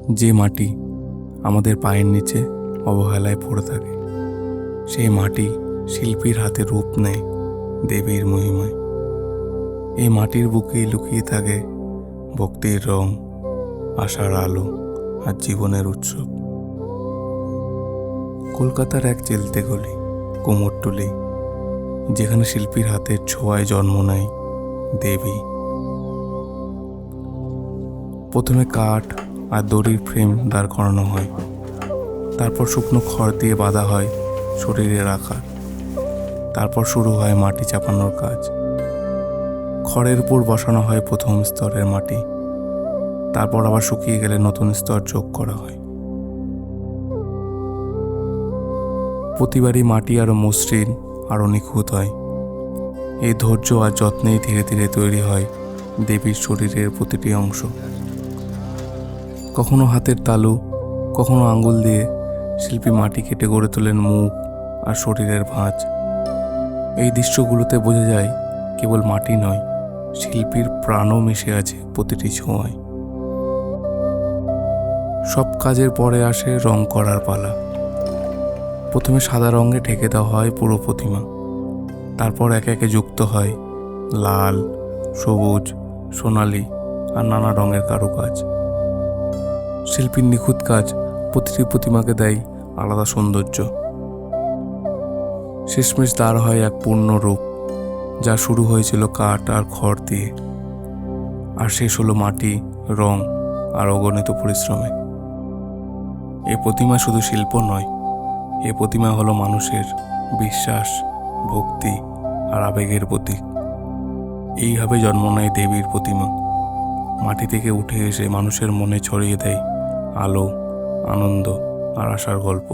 যে মাটি আমাদের পায়ের নিচে অবহেলায় পড়ে থাকে, সেই মাটি শিল্পীর হাতে রূপ নেয় দেবীর মহিমায়। এই মাটির বুকেই লুকিয়ে থাকে ভক্তির রং, আশার আলো আর জীবনের উৎসব। কলকাতার এক চিলতে গলি, কুমোরটুলি, যেখানে শিল্পীর হাতের ছোঁয়ায় জন্ম নেয় দেবী। প্রথমে কাঠ আর দড়ির ফ্রেম দাঁড় করানো হয়, তারপর শুকনো খড় দিয়ে বাঁধা হয় শরীরের আকার। তারপর শুরু হয় মাটি চাপানোর কাজ। খড়ের উপর বসানো হয় প্রথম স্তরের মাটি, তারপর আবার শুকিয়ে গেলে নতুন স্তর যোগ করা হয়। প্রতিবারই মাটি আরও মসৃণ, আরও নিখুঁত হয়। এই ধৈর্য আর যত্নেই ধীরে ধীরে তৈরি হয় দেবীর শরীরের প্রতিটি অংশ। কখনো হাতের তালু, কখনো আঙ্গুল দিয়ে শিল্পী মাটি কেটে গড়ে তোলেন মুখ আর শরীরের ভাঁজ। এই দৃশ্যগুলোতে বোঝা যায় কেবল মাটি নয়, শিল্পীর প্রাণও মিশে আছে প্রতিটি ছোঁয়ায়। সব কাজের পরে আসে রং করার পালা। প্রথমে সাদা রঙে ঢেকে দেওয়া হয় পুরো প্রতিমা, তারপর একে একে যুক্ত হয় লাল, সবুজ, সোনালি আর নানা রঙের কারুকাজ। শিল্পীর নিখুঁত কাজ প্রতিটি প্রতিমাকে দেয় আলাদা সৌন্দর্য। শেষমেশ দাঁড় হয় এক পূর্ণ রূপ, যা শুরু হয়েছিল কাঠ আর খড় দিয়ে, আর শেষ হলো মাটি, রং আর অগণিত পরিশ্রমে। এই প্রতিমা শুধু শিল্প নয়, এই প্রতিমা হলো মানুষের বিশ্বাস, ভক্তি আর আবেগের প্রতীক। এইভাবে জন্ম নেয় দেবীর প্রতিমা, মাটি থেকে উঠে এসে মানুষের মনে ছড়িয়ে দেয় আলো, আনন্দ আর আশার গল্প।